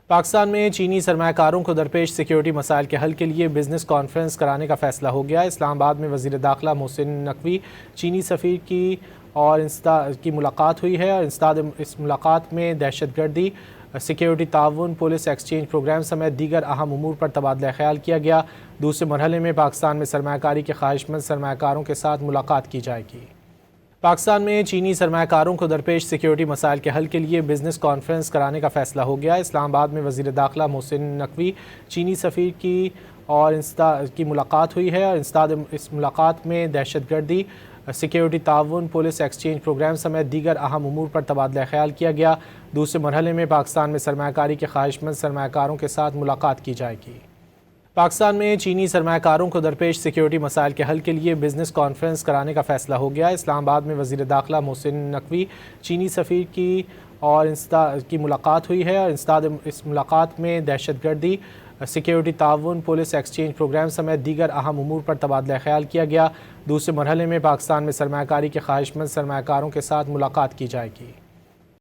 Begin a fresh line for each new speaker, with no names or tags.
پاکستان میں چینی سرمایہ کاروں کو درپیش سیکیورٹی مسائل کے حل کے لیے بزنس کانفرنس کرانے کا فیصلہ ہو گیا۔ اسلام آباد میں وزیر داخلہ محسن نقوی چینی سفیر کی ملاقات ہوئی ہے اور اس ملاقات میں دہشت گردی، سیکیورٹی تعاون، پولیس ایکسچینج پروگرام سمیت دیگر اہم امور پر تبادلہ خیال کیا گیا۔ دوسرے مرحلے میں پاکستان میں سرمایہ کاری کے خواہش مند سرمایہ کاروں کے ساتھ ملاقات کی جائے گی۔ پاکستان میں چینی سرمایہ کاروں کو درپیش سیکیورٹی مسائل کے حل کے لیے بزنس کانفرنس کرانے کا فیصلہ ہو گیا۔ اسلام آباد میں وزیر داخلہ محسن نقوی چینی سفیر کی ملاقات ہوئی ہے اور اس ملاقات میں دہشت گردی، سیکیورٹی تعاون، پولیس ایکسچینج پروگرام سمیت دیگر اہم امور پر تبادلہ خیال کیا گیا۔ دوسرے مرحلے میں پاکستان میں سرمایہ کاری کے خواہش مند سرمایہ کاروں کے ساتھ ملاقات کی جائے گی۔ پاکستان میں چینی سرمایہ کاروں کو درپیش سیکیورٹی مسائل کے حل کے لیے بزنس کانفرنس کرانے کا فیصلہ ہو گیا۔ اسلام آباد میں وزیر داخلہ محسن نقوی چینی سفیر کی ملاقات ہوئی ہے اور اس ملاقات میں دہشت گردی، سیکیورٹی تعاون، پولیس ایکسچینج پروگرام سمیت دیگر اہم امور پر تبادلہ خیال کیا گیا۔ دوسرے مرحلے میں پاکستان میں سرمایہ کاری کے خواہش مند سرمایہ کاروں کے ساتھ ملاقات کی جائے گی۔